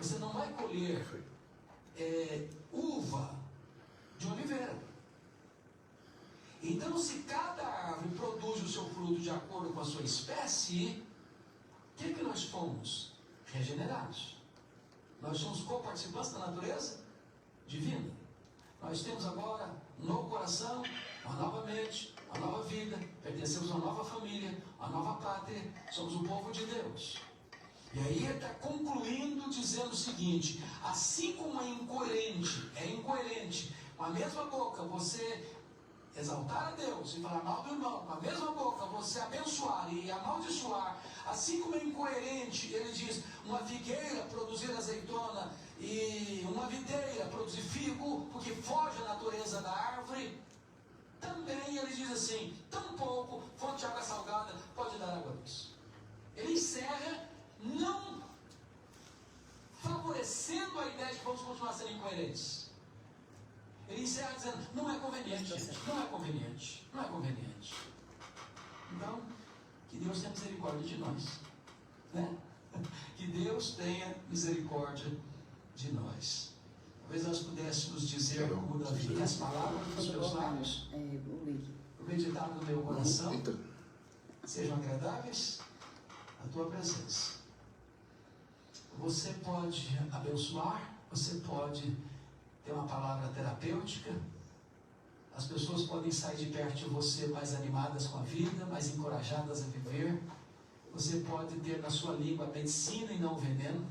Você não vai colher uva de oliveira. Então, se cada árvore produz o seu fruto de acordo com a sua espécie, o que nós fomos? Regenerados. Nós somos co-participantes da natureza divina. Nós temos agora um novo coração, uma nova mente, uma nova vida, pertencemos a uma nova família, a uma nova pátria, somos o povo de Deus. E aí ele está concluindo dizendo o seguinte: assim como é incoerente, com a mesma boca você exaltar a Deus e falar mal do irmão, com a mesma boca você abençoar e amaldiçoar, assim como é incoerente, ele diz, uma figueira produzir azeitona e uma videira produzir figo, porque foge a natureza da árvore, também ele diz assim, tampouco fonte de água salgada pode dar água doce. Ele encerra não favorecendo a ideia de que vamos continuar sendo incoerentes. Ele encerra dizendo, não é conveniente, gente, não é conveniente. Então, que Deus tenha misericórdia de nós, né? Que Deus tenha misericórdia de nós. Talvez nós pudéssemos dizer, como Davi, que as palavras dos meus lábios, o meditar do meu coração, sejam agradáveis à tua presença. Você pode abençoar, você pode ter uma palavra terapêutica, as pessoas podem sair de perto de você mais animadas com a vida, mais encorajadas a viver. Você pode ter na sua língua medicina e não veneno.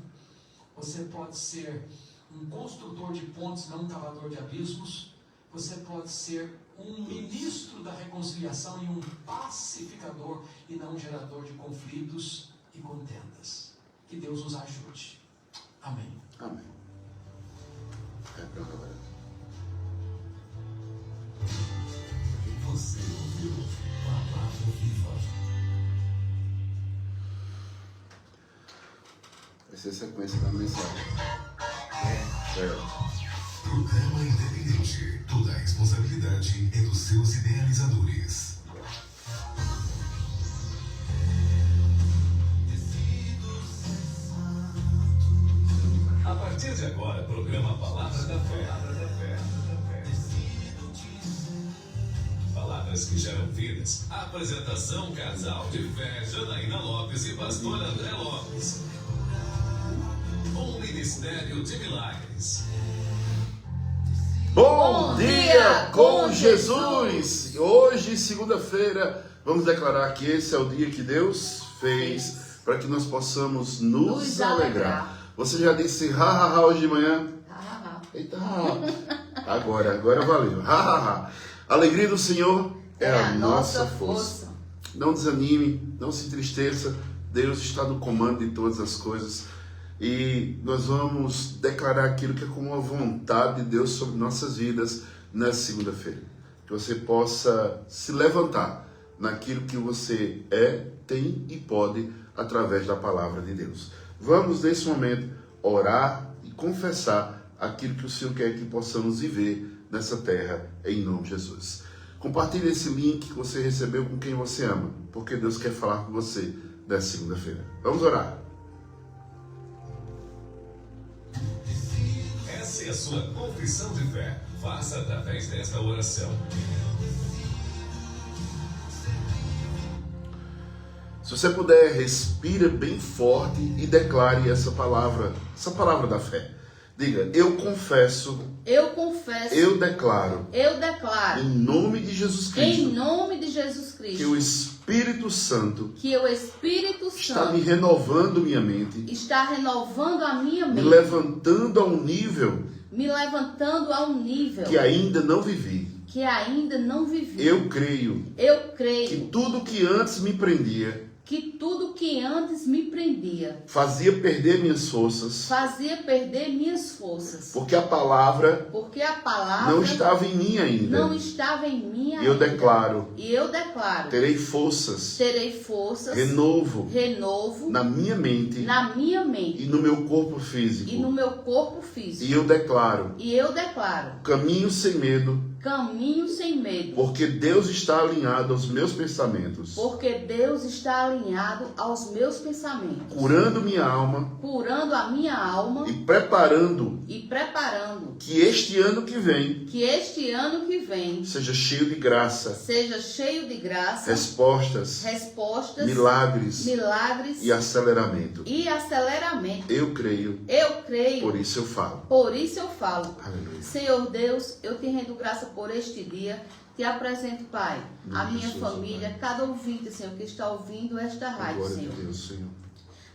Você pode ser um construtor de pontes, não um cavador de abismos. Você pode ser um ministro da reconciliação e um pacificador e não um gerador de conflitos e contendas. Que Deus nos ajude. Amém. Amém. Agora. Você ouviu Palavra Viva. Vai ser a sequência da mensagem. Programa independente. Toda a responsabilidade é dos seus idealizadores. A partir de agora, programa Palavra da Fé. Palavras que geram vidas. Apresentação casal de fé, Janaína Lopes e pastor André Lopes. Um ministério de milagres. Bom dia com Jesus! Hoje, segunda-feira, vamos declarar que esse é o dia que Deus fez para que nós possamos nos alegrar. Você já disse ha ha ha hoje de manhã? Eita, agora valeu. Ha ha ha. A alegria do Senhor é a nossa força. Não desanime, não se entristeça. Deus está no comando de todas as coisas. E nós vamos declarar aquilo que é como a vontade de Deus sobre nossas vidas nessa segunda-feira. Que você possa se levantar naquilo que você é, tem e pode através da palavra de Deus. Vamos nesse momento orar e confessar aquilo que o Senhor quer que possamos viver nessa terra em nome de Jesus. Compartilhe esse link que você recebeu com quem você ama, porque Deus quer falar com você nessa segunda-feira. Vamos orar. Essa é a sua confissão de fé. Faça através desta oração. Se você puder, respira bem forte e declare essa palavra da fé. Diga, eu confesso, eu declaro, em nome de Jesus Cristo, que o Espírito Santo está me renovando minha mente, me levantando a um nível que ainda não vivi. Eu creio que tudo que antes me prendia fazia perder minhas forças, porque a palavra não estava em mim ainda. E eu declaro, terei forças, renovo na minha mente e no meu corpo físico. E eu declaro, caminho sem medo, caminho sem medo. Porque Deus está alinhado aos meus pensamentos. Porque Deus está alinhado aos meus pensamentos. Curando minha alma. Curando a minha alma. E preparando. Que este ano que vem. Seja cheio de graça. Respostas. Milagres. E aceleramento. Eu creio. Por isso eu falo. Aleluia. Senhor Deus, eu te rendo graça por este dia. Te apresento, Pai, a minha Jesus, família, Pai. cada ouvinte, Senhor, que está ouvindo esta rádio, Glória Senhor. a Deus, Senhor.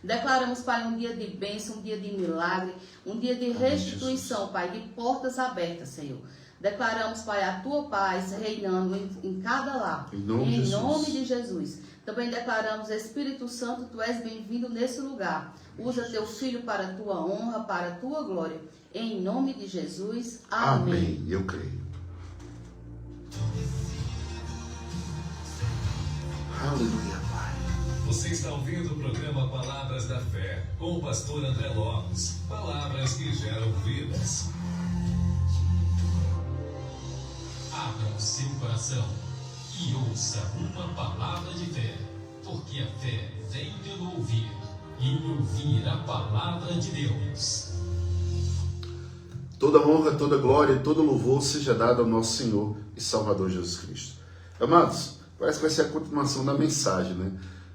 Declaramos, Pai, um dia de bênção, um dia de milagre, um dia de restituição, Pai, de portas abertas, Senhor. Declaramos, Pai, a tua paz reinando em cada lar. Em nome de Jesus. Também declaramos, Espírito Santo, tu és bem-vindo nesse lugar. Usa teu filho para a tua honra, para a tua glória. Em nome de Jesus. Amém. Eu creio. Aleluia, Pai. Você está ouvindo o programa Palavras da Fé, com o pastor André Lopes. Palavras que geram vidas. Abra o seu coração e ouça uma palavra de fé, porque a fé vem pelo ouvir, e ouvir a palavra de Deus. Toda honra, toda glória, todo louvor seja dado ao nosso Senhor e Salvador Jesus Cristo. Amados, parece que vai ser a continuação da mensagem, né?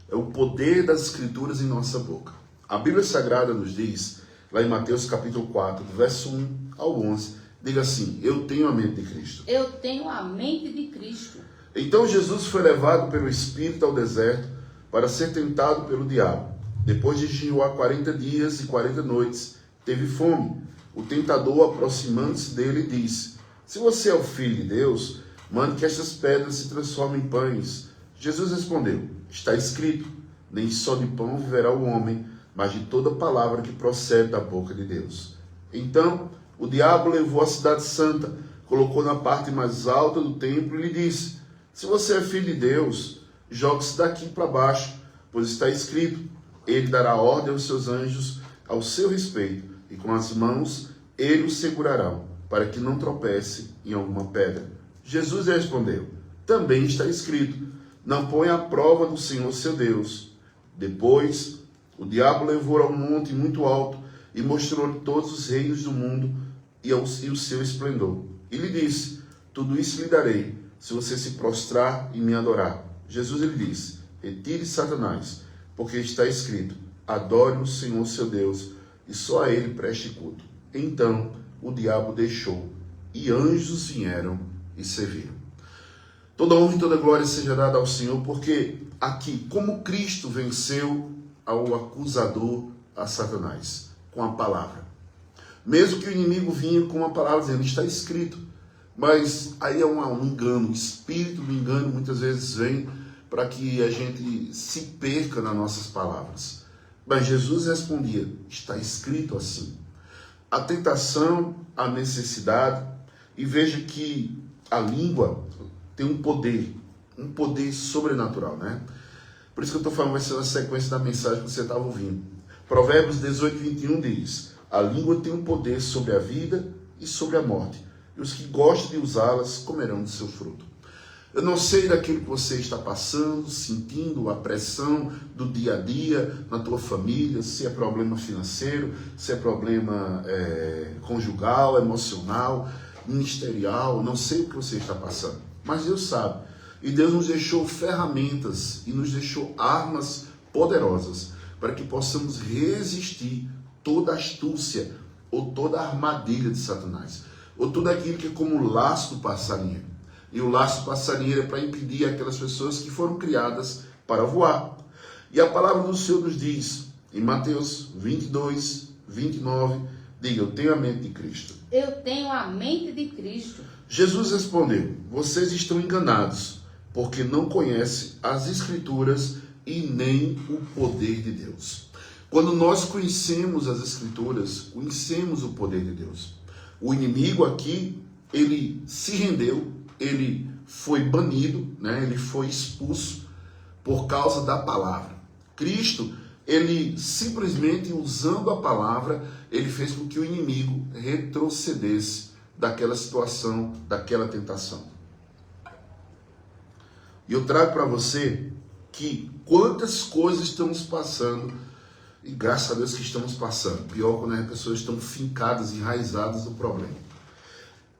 É o poder das Escrituras em nossa boca. A Bíblia Sagrada nos diz, lá em Mateus capítulo 4, do verso 1 ao 11, diga assim: eu tenho a mente de Cristo. Eu tenho a mente de Cristo. Então Jesus foi levado pelo Espírito ao deserto para ser tentado pelo diabo. Depois de jejuar 40 dias e 40 noites, teve fome. O tentador, aproximando-se dele, disse: se você é o Filho de Deus, mande que estas pedras se transformem em pães. Jesus respondeu: está escrito, nem só de pão viverá o homem, mas de toda palavra que procede da boca de Deus. Então o diabo levou a cidade santa, colocou na parte mais alta do templo e lhe disse: se você é filho de Deus, jogue-se daqui para baixo, pois está escrito, ele dará ordem aos seus anjos ao seu respeito, e com as mãos ele o segurarão, para que não tropece em alguma pedra. Jesus respondeu: também está escrito, não ponha à prova do Senhor seu Deus. Depois o diabo levou a um monte muito alto e mostrou-lhe todos os reinos do mundo e o seu esplendor. E lhe disse: tudo isso lhe darei, se você se prostrar e me adorar. Jesus lhe disse: retire Satanás, porque está escrito, adore o Senhor seu Deus, e só a ele preste culto. Então o diabo deixou, e anjos vieram e serviram. Toda honra e toda glória seja dada ao Senhor, porque aqui, como Cristo venceu ao acusador, a Satanás, com a palavra. Mesmo que o inimigo vinha com uma palavra dizendo, está escrito. Mas aí é um engano, o espírito do engano muitas vezes vem para que a gente se perca nas nossas palavras. Mas Jesus respondia, está escrito assim. A tentação, a necessidade, e veja que a língua tem um poder sobrenatural, né? Por isso que eu estou falando, vai ser uma sequência da mensagem que você estava ouvindo. Provérbios 18, 21 diz, a língua tem um poder sobre a vida e sobre a morte, e os que gostam de usá-las comerão do seu fruto. Eu não sei daquilo que você está passando, sentindo, a pressão do dia a dia na tua família, se é problema financeiro, se é problema conjugal, emocional, ministerial, não sei o que você está passando, mas Deus sabe. E Deus nos deixou ferramentas e nos deixou armas poderosas para que possamos resistir toda astúcia ou toda armadilha de Satanás, ou tudo aquilo que é como o laço do passarinheiro. E o laço do passarinheiro é para impedir aquelas pessoas que foram criadas para voar. E a palavra do Senhor nos diz, em Mateus 22, 29, diga, eu tenho a mente de Cristo. Eu tenho a mente de Cristo. Jesus respondeu, vocês estão enganados, porque não conhecem as Escrituras e nem o poder de Deus. Quando nós conhecemos as Escrituras, conhecemos o poder de Deus. O inimigo aqui, ele se rendeu, ele foi banido, né? Ele foi expulso por causa da palavra. Cristo, ele simplesmente usando a palavra, ele fez com que o inimigo retrocedesse daquela situação, daquela tentação. E eu trago para você que quantas coisas estamos passando, e graças a Deus que estamos passando. Pior quando as pessoas estão fincadas, enraizadas no problema.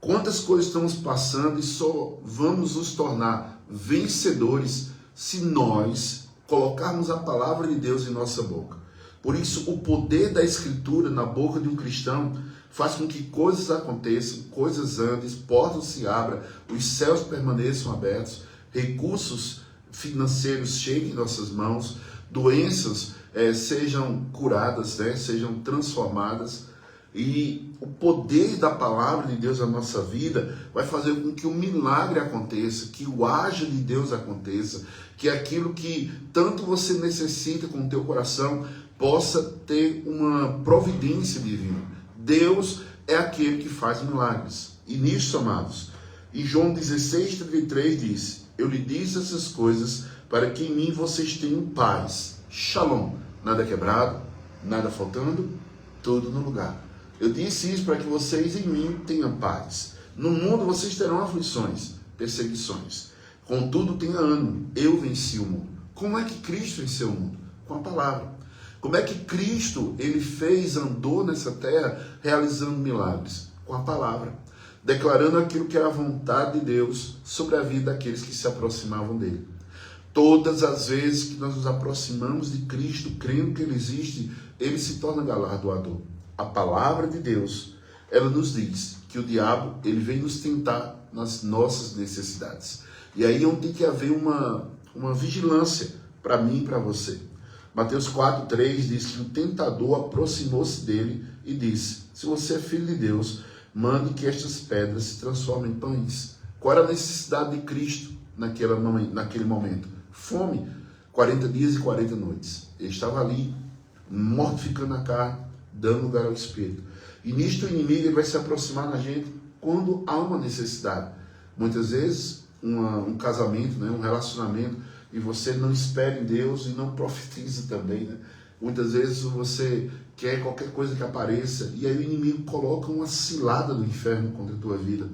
Quantas coisas estamos passando e só vamos nos tornar vencedores se nós colocarmos a palavra de Deus em nossa boca. Por isso, o poder da Escritura na boca de um cristão faz com que coisas aconteçam, coisas andem, portas se abram, os céus permaneçam abertos, recursos financeiros cheguem em nossas mãos, doenças sejam curadas, né, sejam transformadas. E o poder da palavra de Deus na nossa vida vai fazer com que o milagre aconteça, que o haja de Deus aconteça, que aquilo que tanto você necessita com o teu coração possa ter uma providência divina. Deus é aquele que faz milagres. E nisso, amados, em João 16:33 diz: eu lhe disse essas coisas para que em mim vocês tenham paz. Shalom. Nada quebrado, nada faltando, tudo no lugar. Eu disse isso para que vocês em mim tenham paz. No mundo vocês terão aflições, perseguições. Contudo, tenha ânimo. Eu venci o mundo. Como é que Cristo venceu o mundo? Com a palavra. Como é que Cristo, ele andou nessa terra realizando milagres? Com a palavra. Declarando aquilo que era a vontade de Deus sobre a vida daqueles que se aproximavam dele. Todas as vezes que nós nos aproximamos de Cristo, crendo que ele existe, ele se torna galardoador. A palavra de Deus, ela nos diz que o diabo, ele vem nos tentar nas nossas necessidades. E aí é onde tem que haver uma vigilância para mim e para você. Mateus 4:3 diz que o tentador aproximou-se dele e disse: se você é filho de Deus, mande que estas pedras se transformem em pães. Qual era a necessidade de Cristo naquele momento? Fome. 40 dias e 40 noites. Ele estava ali, mortificando a carne, dando lugar ao Espírito. E nisto o inimigo ele vai se aproximar da gente quando há uma necessidade. Muitas vezes, um casamento, né, um relacionamento, e você não espera em Deus e não profetiza também. Né? Muitas vezes você quer qualquer coisa que apareça, e aí o inimigo coloca uma cilada do inferno contra a tua vida.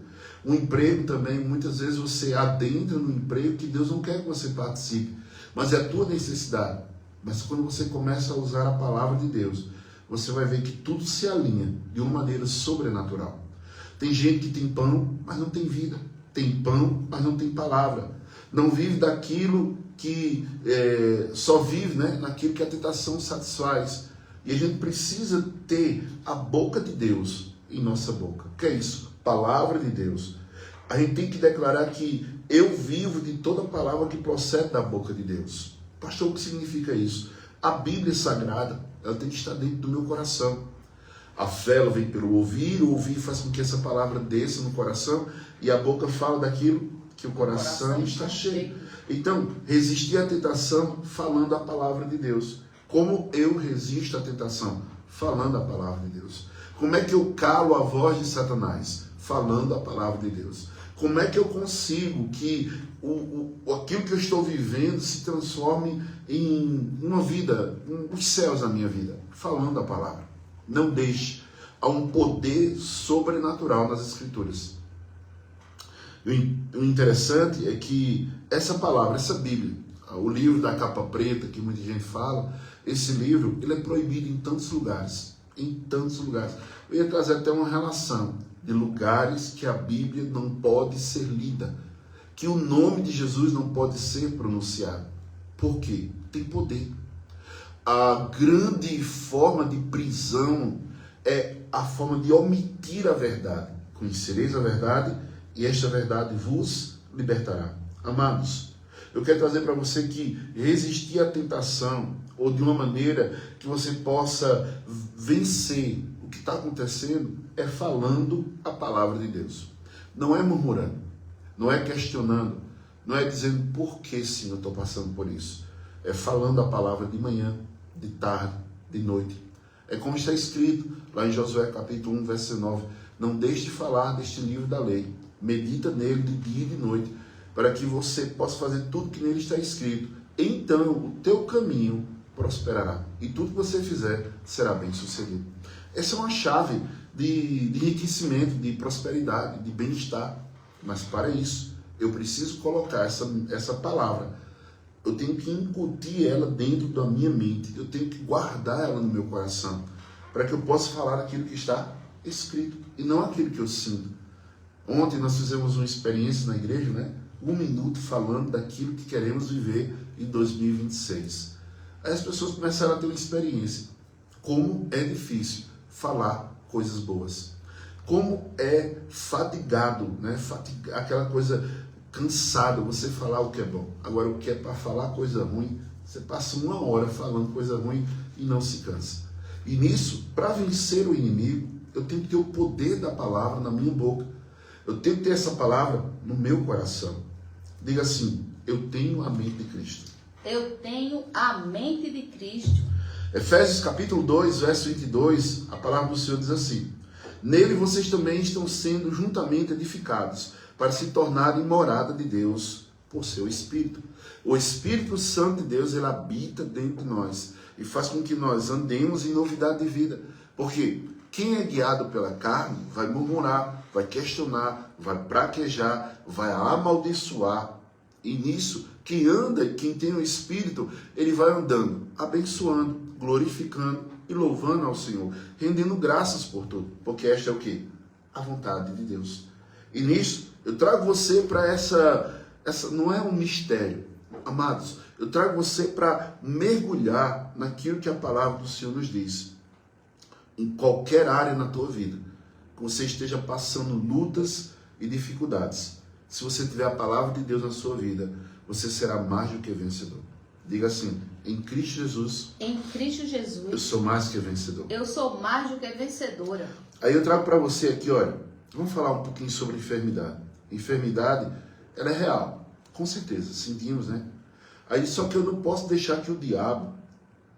Um emprego também, muitas vezes você adentra no emprego que Deus não quer que você participe, mas é a tua necessidade. Mas quando você começa a usar a palavra de Deus, você vai ver que tudo se alinha de uma maneira sobrenatural. Tem gente que tem pão, mas não tem vida. Tem pão, mas não tem palavra. Não vive daquilo que só vive, né, naquilo que a tentação satisfaz. E a gente precisa ter a boca de Deus em nossa boca. O que é isso? Palavra de Deus. A gente tem que declarar que eu vivo de toda palavra que procede da boca de Deus. Pastor, o que significa isso? A Bíblia Sagrada, ela tem que estar dentro do meu coração. A fé ela vem pelo ouvir, o ouvir faz com que essa palavra desça no coração e a boca fala daquilo que o coração está cheio. Então, resistir à tentação falando a palavra de Deus. Como eu resisto à tentação? Falando a palavra de Deus. Como é que eu calo a voz de Satanás? Falando a palavra de Deus. Como é que eu consigo que aquilo que eu estou vivendo se transforme em uma vida, os céus na minha vida? Falando a palavra. Não deixe. Há um poder sobrenatural nas Escrituras. O interessante é que essa palavra, essa Bíblia, o livro da capa preta, que muita gente fala, esse livro, ele é proibido em tantos lugares. Em tantos lugares. Eu ia trazer até uma relação de lugares que a Bíblia não pode ser lida, que o nome de Jesus não pode ser pronunciado. Por quê? Tem poder. A grande forma de prisão é a forma de omitir a verdade. Conhecereis a verdade e esta verdade vos libertará. Amados, eu quero trazer para você que resistir à tentação, ou de uma maneira que você possa vencer o que está acontecendo, é falando a palavra de Deus. Não é murmurando, não é questionando, não é dizendo por que sim eu estou passando por isso. É falando a palavra de manhã, de tarde, de noite. É como está escrito lá em Josué capítulo 1, verso 9. Não deixe de falar deste livro da lei. Medita nele de dia e de noite, para que você possa fazer tudo que nele está escrito. Então o teu caminho prosperará. E tudo que você fizer será bem sucedido. Essa é uma chave de enriquecimento, de prosperidade, de bem-estar. Mas para isso, eu preciso colocar essa palavra. Eu tenho que incutir ela dentro da minha mente. Eu tenho que guardar ela no meu coração. Para que eu possa falar aquilo que está escrito. E não aquilo que eu sinto. Ontem nós fizemos uma experiência na igreja, né? 1 minuto falando daquilo que queremos viver em 2026. Aí as pessoas começaram a ter uma experiência. Como é difícil falar coisas boas. Como é fatigado, né? Aquela coisa cansado você falar o que é bom. Agora, o que é para falar coisa ruim, você passa 1 hora falando coisa ruim e não se cansa. E nisso, para vencer o inimigo, eu tenho que ter o poder da palavra na minha boca. Eu tenho que ter essa palavra no meu coração. Diga assim: eu tenho a mente de Cristo. Eu tenho a mente de Cristo. Efésios capítulo 2, verso 22, a palavra do Senhor diz assim: nele vocês também estão sendo juntamente edificados, para se tornarem morada de Deus por seu Espírito. O Espírito Santo de Deus, ele habita dentro de nós e faz com que nós andemos em novidade de vida. Porque quem é guiado pela carne vai murmurar, vai questionar, vai praquejar, vai amaldiçoar. E nisso, quem anda, quem tem o Espírito, ele vai andando, abençoando, glorificando e louvando ao Senhor, rendendo graças por tudo. Porque esta é o quê? A vontade de Deus. E nisso, eu trago você para essa não é um mistério, amados. Eu trago você para mergulhar naquilo que a palavra do Senhor nos diz. Em qualquer área na tua vida, que você esteja passando lutas e dificuldades. Se você tiver a palavra de Deus na sua vida, você será mais do que vencedor. Diga assim: em Cristo Jesus. Em Cristo Jesus. Eu sou mais que vencedor. Eu sou mais do que vencedora. Aí eu trago para você aqui, olha, vamos falar um pouquinho sobre enfermidade. Enfermidade, ela é real, com certeza, sentimos, né? Aí só que eu não posso deixar que o diabo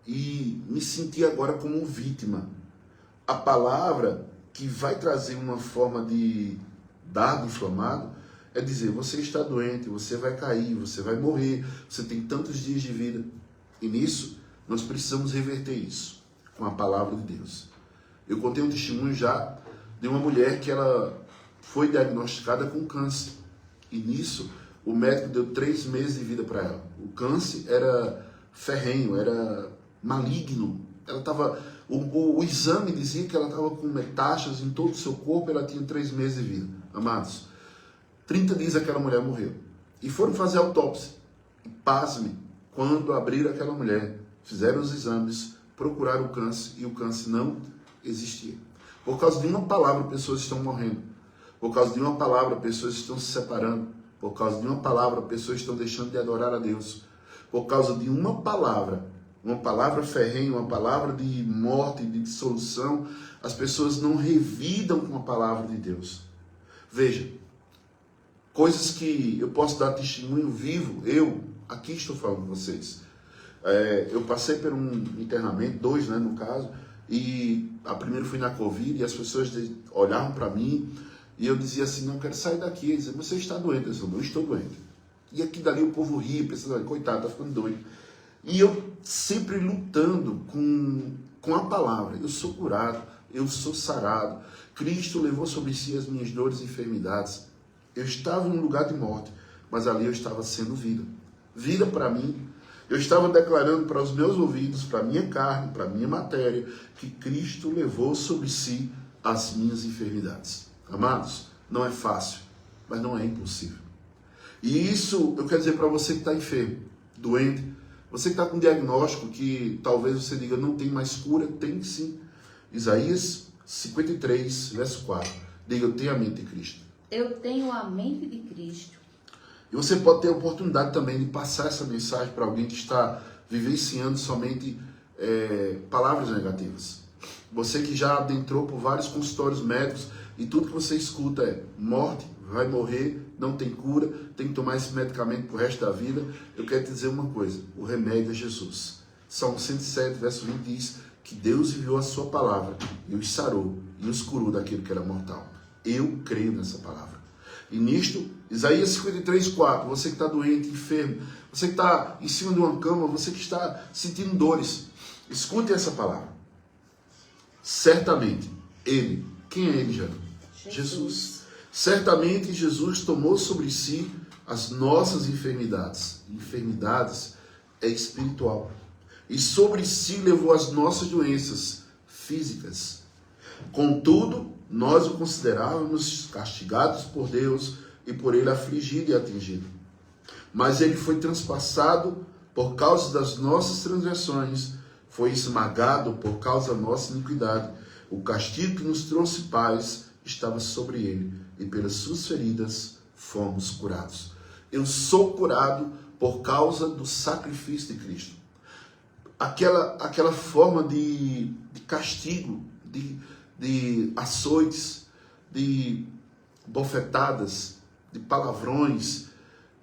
e me sentir agora como vítima. A palavra que vai trazer uma forma de dardo inflamado é dizer: você está doente, você vai cair, você vai morrer, você tem tantos dias de vida. E nisso, nós precisamos reverter isso com a palavra de Deus. Eu contei um testemunho já de uma mulher que ela foi diagnosticada com câncer. E nisso, o médico deu 3 meses de vida para ela. O câncer era ferrenho, era maligno. Ela estava... O exame dizia que ela estava com metástases em todo o seu corpo, ela tinha 3 meses de vida. Amados, 30 dias aquela mulher morreu. E foram fazer autópsia. E pasme, quando abriram aquela mulher, fizeram os exames, procuraram o câncer e o câncer não existia. Por causa de uma palavra, pessoas estão morrendo. Por causa de uma palavra, pessoas estão se separando. Por causa de uma palavra, pessoas estão deixando de adorar a Deus. Por causa de uma palavra ferrenha, uma palavra de morte, de dissolução, as pessoas não revidam com a palavra de Deus. Veja, coisas que eu posso dar testemunho vivo, eu aqui estou falando com vocês. Eu passei por um internamento, 2, né, no caso, e a primeira foi na Covid, e as pessoas olhavam para mim, e eu dizia assim: não, eu quero sair daqui. Eles diziam: você está doente? Eu disse: não estou doente. E aqui dali o povo ria, pensando: coitado, está ficando doido. E eu sempre lutando com a palavra. Eu sou curado, eu sou sarado. Cristo levou sobre si as minhas dores e enfermidades. Eu estava em um lugar de morte, mas ali eu estava sendo vida. Vida para mim. Eu estava declarando para os meus ouvidos, para a minha carne, para a minha matéria, que Cristo levou sobre si as minhas enfermidades. Amados, não é fácil, mas não é impossível. E isso eu quero dizer para você que está enfermo, doente, você que está com um diagnóstico que talvez você diga: não tem mais cura. Tem sim. Isaías 53, verso 4. Diga: eu tenho a mente de Cristo. Eu tenho a mente de Cristo. E você pode ter a oportunidade também de passar essa mensagem para alguém que está vivenciando somente palavras negativas. Você que já adentrou por vários consultórios médicos e tudo que você escuta é morte, vai morrer, não tem cura, tem que tomar esse medicamento pro resto da vida. Eu quero te dizer uma coisa: o remédio é Jesus. Salmo 107, verso 20 diz que Deus enviou a sua palavra e os sarou e os curou daquilo que era mortal. Eu creio nessa palavra. E nisto, Isaías 53, 4, você que está doente, enfermo, você que está em cima de uma cama, você que está sentindo dores, escute essa palavra. Certamente, ele, quem é ele, Jana? Jesus. Certamente Jesus tomou sobre si as nossas enfermidades. Enfermidades é espiritual. E sobre si levou as nossas doenças físicas. Contudo, nós o considerávamos castigados por Deus e por ele afligido e atingido. Mas ele foi transpassado por causa das nossas transgressões, foi esmagado por causa da nossa iniquidade. O castigo que nos trouxe paz estava sobre ele, e pelas suas feridas fomos curados. Eu sou curado por causa do sacrifício de Cristo. Aquela forma de castigo, de açoites, de bofetadas, de palavrões,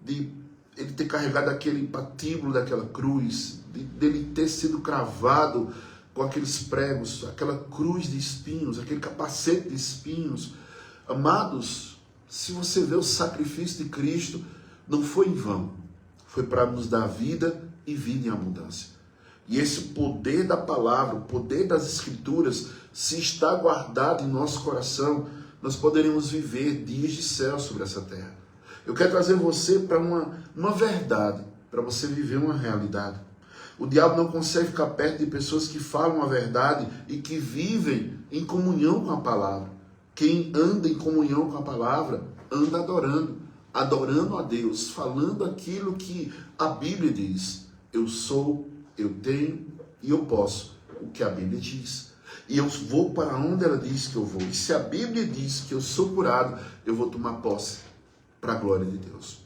de ele ter carregado aquele patíbulo daquela cruz, dele ter sido cravado com aqueles pregos, aquela cruz de espinhos, aquele capacete de espinhos. Amados, se você vê o sacrifício de Cristo, não foi em vão. Foi para nos dar vida e vida em abundância. E esse poder da palavra, o poder das Escrituras, se está guardado em nosso coração, nós poderemos viver dias de céu sobre essa terra. Eu quero trazer você para uma verdade, para você viver uma realidade. O diabo não consegue ficar perto de pessoas que falam a verdade e que vivem em comunhão com a palavra. Quem anda em comunhão com a palavra, anda adorando a Deus, falando aquilo que a Bíblia diz. Eu sou, eu tenho e eu posso, o que a Bíblia diz. E eu vou para onde ela diz que eu vou. E se a Bíblia diz que eu sou curado, eu vou tomar posse para a glória de Deus.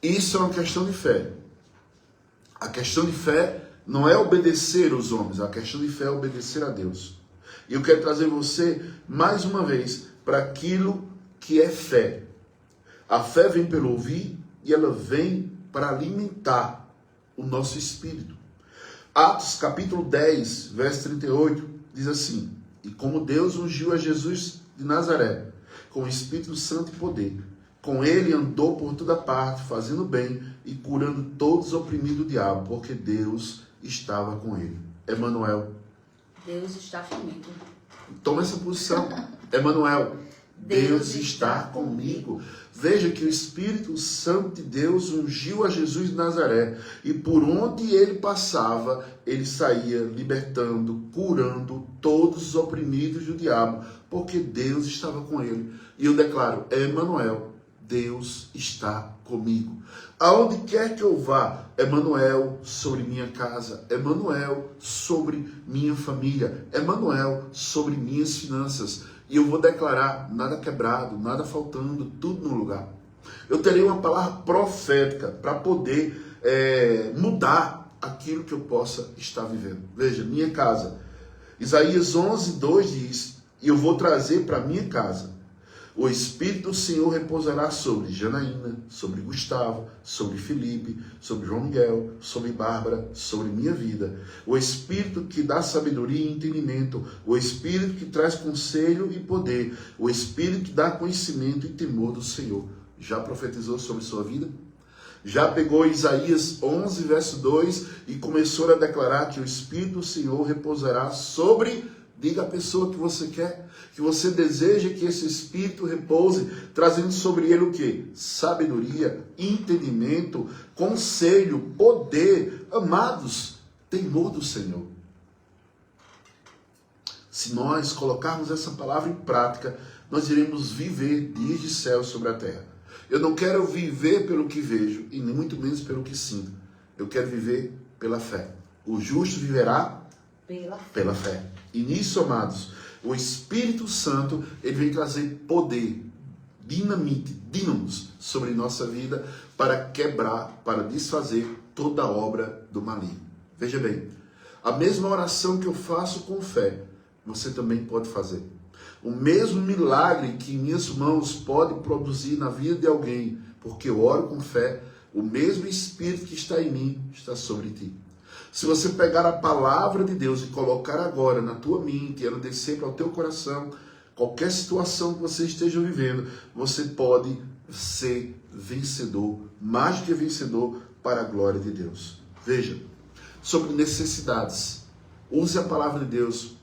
Isso é uma questão de fé. A questão de fé não é obedecer os homens, a questão de fé é obedecer a Deus. E eu quero trazer você, mais uma vez, para aquilo que é fé. A fé vem pelo ouvir e ela vem para alimentar o nosso espírito. Atos capítulo 10, verso 38, diz assim: E como Deus ungiu a Jesus de Nazaré, com o Espírito Santo e poder, com ele andou por toda parte, fazendo bem e curando todos os oprimidos do diabo, porque Deus estava com ele. Emanuel. Deus está comigo. Toma essa posição. Emanuel. Deus está comigo. Veja que o Espírito Santo de Deus ungiu a Jesus de Nazaré. E por onde ele passava, ele saía libertando, curando todos os oprimidos do diabo, porque Deus estava com ele. E eu declaro, Emanuel, Deus está comigo. Aonde quer que eu vá, Emanuel sobre minha casa, Emanuel sobre minha família, Emanuel sobre minhas finanças. E eu vou declarar, nada quebrado, nada faltando, tudo no lugar. Eu terei uma palavra profética para poder mudar aquilo que eu possa estar vivendo. Veja, minha casa. Isaías 11, 2 diz, e eu vou trazer para minha casa. O Espírito do Senhor repousará sobre Janaína, sobre Gustavo, sobre Felipe, sobre João Miguel, sobre Bárbara, sobre minha vida. O Espírito que dá sabedoria e entendimento, o Espírito que traz conselho e poder, o Espírito que dá conhecimento e temor do Senhor. Já profetizou sobre sua vida? Já pegou Isaías 11, verso 2 e começou a declarar que o Espírito do Senhor repousará sobre... Diga a pessoa que você quer, que você deseja que esse Espírito repouse, trazendo sobre ele o quê? Sabedoria, entendimento, conselho, poder. Amados, temor do Senhor. Se nós colocarmos essa palavra em prática, nós iremos viver dias de céu sobre a terra. Eu não quero viver pelo que vejo, e nem muito menos pelo que sinto. Eu quero viver pela fé. O justo viverá pela fé. E nisso, amados, o Espírito Santo, ele vem trazer poder, dinamite, dínamos sobre nossa vida para quebrar, para desfazer toda a obra do maligno. Veja bem, a mesma oração que eu faço com fé, você também pode fazer. O mesmo milagre que minhas mãos podem produzir na vida de alguém, porque eu oro com fé, o mesmo Espírito que está em mim está sobre ti. Se você pegar a palavra de Deus e colocar agora na tua mente, e ela descer para o teu coração, qualquer situação que você esteja vivendo, você pode ser vencedor, mais do que vencedor, para a glória de Deus. Veja, sobre necessidades, use a palavra de Deus.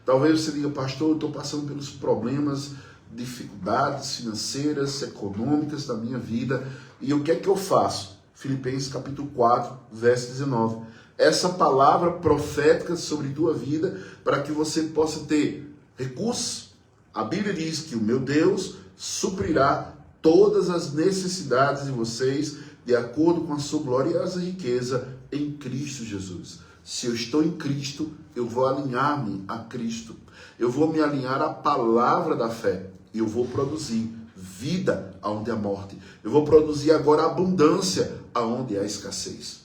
Talvez você diga, pastor, eu estou passando pelos problemas, dificuldades financeiras, econômicas da minha vida, e o que é que eu faço? Filipenses capítulo 4, verso 19. Essa palavra profética sobre tua vida, para que você possa ter recursos. A Bíblia diz que o meu Deus suprirá todas as necessidades de vocês, de acordo com a sua gloriosa riqueza em Cristo Jesus. Se eu estou em Cristo, eu vou alinhar-me a Cristo. Eu vou me alinhar à palavra da fé. E eu vou produzir vida aonde há morte. Eu vou produzir agora abundância aonde há escassez.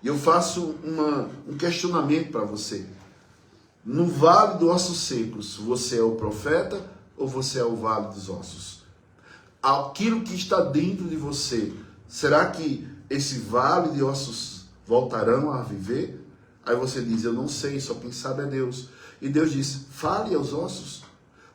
E eu faço um questionamento para você. No vale dos ossos secos, você é o profeta ou você é o vale dos ossos? Aquilo que está dentro de você, será que esse vale de ossos voltarão a viver? Aí você diz, eu não sei, só quem sabe é Deus. E Deus diz, fale aos ossos.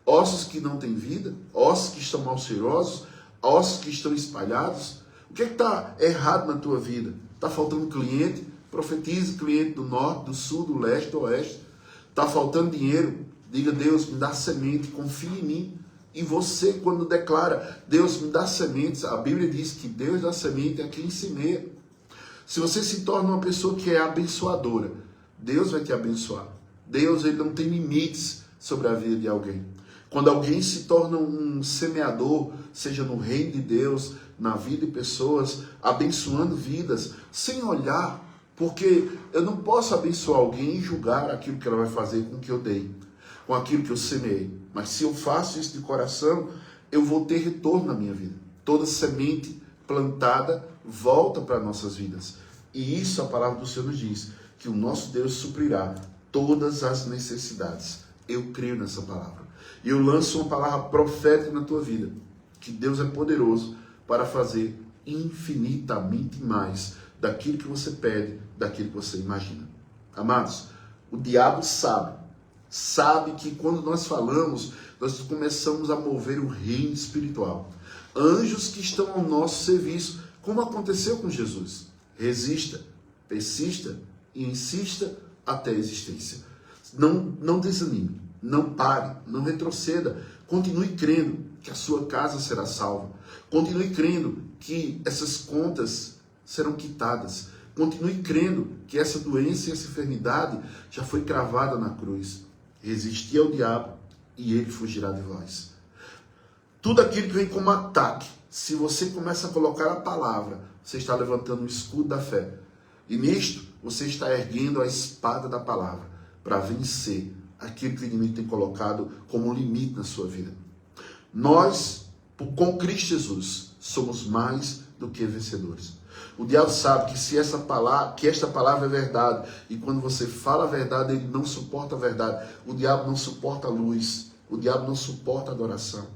Ossos que não têm vida, ossos que estão mal cheirosos, ossos que estão espalhados. O que é que está errado na tua vida? Está faltando cliente? Profetize cliente do norte, do sul, do leste, do oeste. Está faltando dinheiro? Diga, Deus, me dá semente, confie em mim. E você, quando declara, Deus me dá sementes, a Bíblia diz que Deus dá semente a quem semeia. Se você se torna uma pessoa que é abençoadora, Deus vai te abençoar. Deus, ele não tem limites sobre a vida de alguém. Quando alguém se torna um semeador, seja no reino de Deus, na vida de pessoas, abençoando vidas, sem olhar, porque eu não posso abençoar alguém e julgar aquilo que ela vai fazer com o que eu dei, com aquilo que eu semeei. Mas se eu faço isso de coração, eu vou ter retorno na minha vida. Toda semente plantada volta para nossas vidas. E isso a palavra do Senhor nos diz, que o nosso Deus suprirá todas as necessidades. Eu creio nessa palavra. E eu lanço uma palavra profética na tua vida, que Deus é poderoso para fazer infinitamente mais daquilo que você pede, daquilo que você imagina. Amados, o diabo sabe que quando nós falamos, nós começamos a mover o reino espiritual. Anjos que estão ao nosso serviço, como aconteceu com Jesus. Resista, persista e insista até a existência. Não desanime. Não pare, não retroceda. Continue crendo que a sua casa será salva. Continue crendo que essas contas serão quitadas. Continue crendo que essa doença e essa enfermidade já foi cravada na cruz. Resisti ao diabo e ele fugirá de vós. Tudo aquilo que vem como ataque, se você começa a colocar a palavra, você está levantando o escudo da fé. E nisto, você está erguendo a espada da palavra para vencer aquilo que o inimigo tem colocado como limite na sua vida. Nós, com Cristo Jesus, somos mais do que vencedores. O diabo sabe que se esta palavra é verdade, e quando você fala a verdade, ele não suporta a verdade. O diabo não suporta a luz. O diabo não suporta a adoração.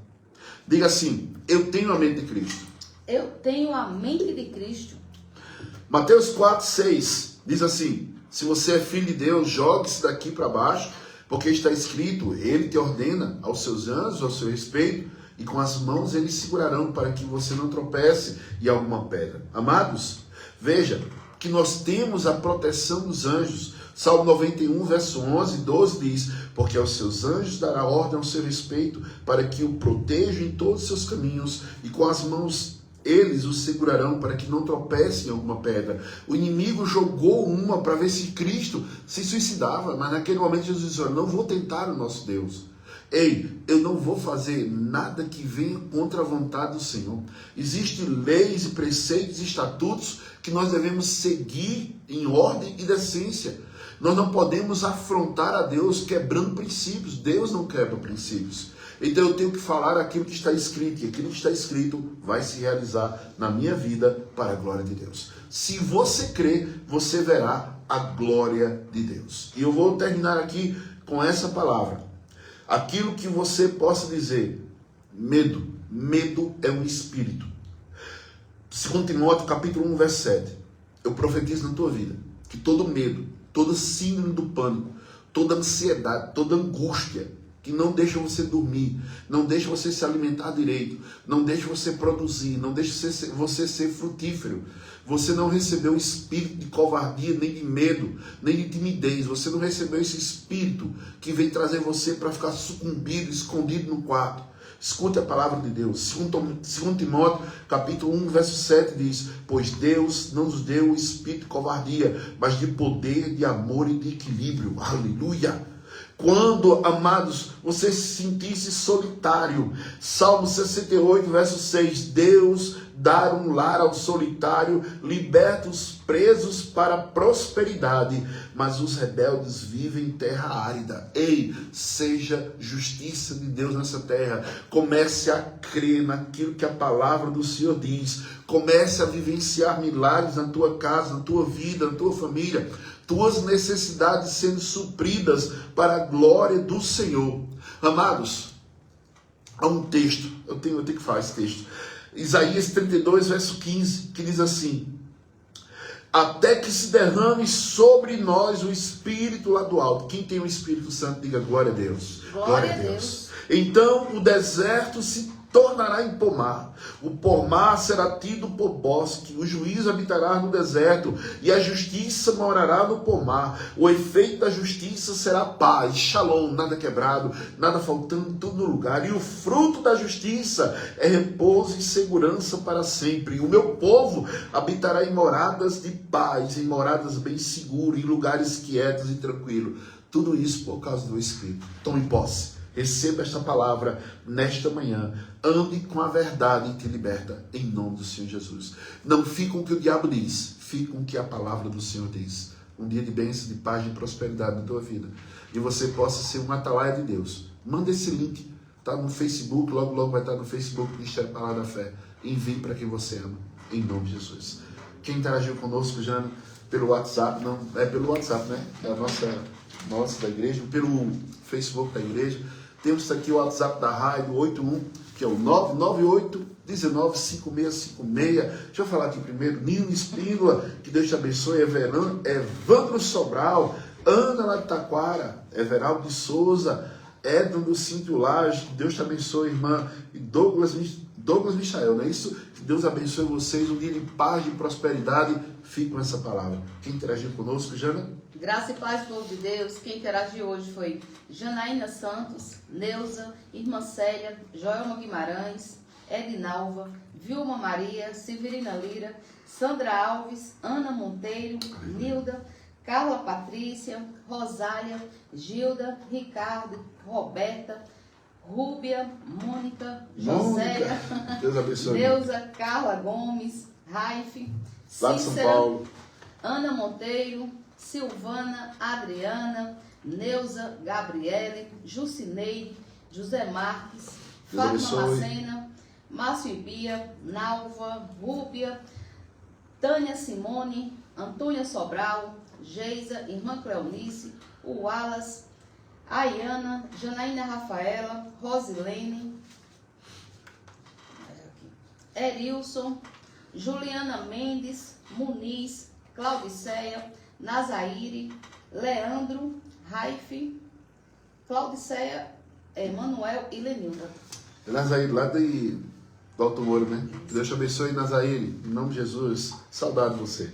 Diga assim, eu tenho a mente de Cristo. Eu tenho a mente de Cristo. Mateus 4, 6 diz assim, se você é filho de Deus, jogue-se daqui para baixo, porque está escrito, ele te ordena aos seus anjos, ao seu respeito, e com as mãos eles segurarão para que você não tropece em alguma pedra. Amados, veja que nós temos a proteção dos anjos. Salmo 91, verso 11 e 12 diz, porque aos seus anjos dará ordem ao seu respeito, para que o protejam em todos os seus caminhos, e com as mãos eles o segurarão para que não tropece em alguma pedra. O inimigo jogou uma para ver se Cristo se suicidava, mas naquele momento Jesus disse, não vou tentar o nosso Deus. Ei, eu não vou fazer nada que venha contra a vontade do Senhor. Existem leis e preceitos e estatutos que nós devemos seguir em ordem e decência. Nós não podemos afrontar a Deus quebrando princípios. Deus não quebra princípios. Então eu tenho que falar aquilo que está escrito, e aquilo que está escrito vai se realizar na minha vida para a glória de Deus. Se você crer, você verá a glória de Deus. E eu vou terminar aqui com essa palavra. Aquilo que você possa dizer, medo. Medo é um espírito. 2 Timóteo capítulo 1, verso 7. Eu profetizo na tua vida que todo medo, toda síndrome do pânico, toda ansiedade, toda angústia que não deixam você dormir, não deixam você se alimentar direito, não deixam você produzir, não deixam você ser frutífero. Você não recebeu o espírito de covardia, nem de medo, nem de timidez. Você não recebeu esse espírito que vem trazer você para ficar sucumbido, escondido no quarto. Escute a palavra de Deus. 2 Timóteo, capítulo 1, verso 7 diz: pois Deus não nos deu o espírito de covardia, mas de poder, de amor e de equilíbrio. Aleluia! Quando, amados, você se sentisse solitário, Salmo 68, verso 6, Deus dá um lar ao solitário, liberta os presos para a prosperidade, mas os rebeldes vivem em terra árida. Ei, seja justiça de Deus nessa terra. Comece a crer naquilo que a palavra do Senhor diz. Comece a vivenciar milagres na tua casa, na tua vida, na tua família. Tuas necessidades sendo supridas para a glória do Senhor. Amados, há um texto, eu tenho que falar esse texto. Isaías 32, verso 15, que diz assim: até que se derrame sobre nós o Espírito lá do alto. Quem tem o Espírito Santo, diga glória a Deus. Glória a Deus. Então o deserto se tornará em pomar, o pomar será tido por bosque, o juízo habitará no deserto, e a justiça morará no pomar. O efeito da justiça será paz, shalom, nada quebrado, nada faltando, tudo no lugar. E o fruto da justiça é repouso e segurança para sempre. E o meu povo habitará em moradas de paz, em moradas bem seguras, em lugares quietos e tranquilos. Tudo isso por causa do Espírito. Tome posse. Receba esta palavra nesta manhã. Ande com a verdade que te liberta, em nome do Senhor Jesus. Não fique com o que o diabo diz, fique com o que a palavra do Senhor diz. Um dia de bênção, de paz, de prosperidade na tua vida. E você possa ser um atalaia de Deus. Manda esse link, está no Facebook, logo vai estar no Facebook, Ministério Palavra da Fé. Envie para quem você ama, em nome de Jesus. Quem interagiu conosco, Jana, pelo WhatsApp, não, é pelo WhatsApp, né? É a nossa da igreja, pelo Facebook da igreja. Temos aqui o WhatsApp da rádio, 81, que é o 998-195656. Deixa eu falar aqui primeiro. Nino Espíndola, que Deus te abençoe. Evandro Sobral, Ana lá de Taquara, Everaldo de Souza, Edson do Cinto Laje, que Deus te abençoe, irmã. E Douglas Michael, não é isso? Que Deus abençoe vocês, um dia de paz, de prosperidade. Fique com essa palavra. Quem interagiu conosco, Jana? Graça e paz, povo de Deus. Quem interagiu hoje foi Janaína Santos, Neuza, Irmã Célia, Joelma Guimarães, Edinalva, Vilma Maria, Severina Lira, Sandra Alves, Ana Monteiro, Nilda, Carla Patrícia, Rosália, Gilda, Ricardo, Roberta, Rúbia, Mônica, Josélia, Deus abençoe. Neuza, Carla Gomes, Raife, Cícera, Ana Monteiro, Silvana, Adriana, Neuza, Gabriele, Jucineide, José Marques, Fátima Macena, Márcio Ibia, Nalva, Rúbia, Tânia Simone, Antônia Sobral, Geisa, Irmã Cleonice, o Wallace, Ayana, Janaína Rafaela, Rosilene, Erilson, Juliana Mendes, Muniz, Claudiceia, Nazaire, Leandro, Raife, Claudiceia, Emanuel e Lenilda. Nazaire, lá de Alto Moro, né? Deus te abençoe, Nazaire, em nome de Jesus. Saudade de você.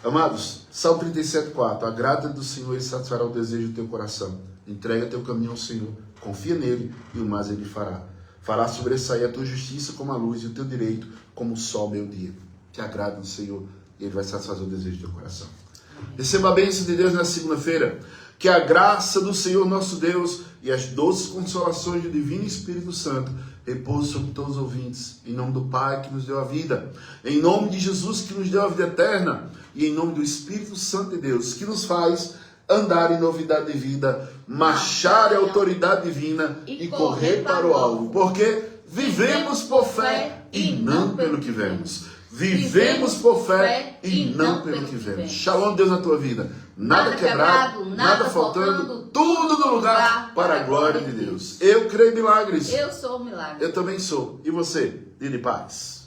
Amados, Salmo 37,4. A graça do Senhor satisfará o desejo do teu coração. Entrega teu caminho ao Senhor, confia nele e o mais ele fará. Fará sobressair a tua justiça como a luz e o teu direito como o sol meio-dia. Que agrada do Senhor e ele vai satisfazer o desejo do teu coração. Receba a bênção de Deus na segunda-feira. Que a graça do Senhor nosso Deus e as doces consolações do Divino Espírito Santo repousem sobre todos os ouvintes. Em nome do Pai que nos deu a vida. Em nome de Jesus que nos deu a vida eterna. E em nome do Espírito Santo de Deus que nos faz andar em novidade de vida, marchar em autoridade divina e correr para o alvo. Porque vivemos por fé e não pelo que vemos. Vivemos por fé e não pelo que vemos. Shalom, Deus, na tua vida. Nada quebrado, nada faltando, tudo no lugar para a glória de Deus. Eu creio em milagres. Eu sou o milagre. Eu também sou. E você? Dia de paz.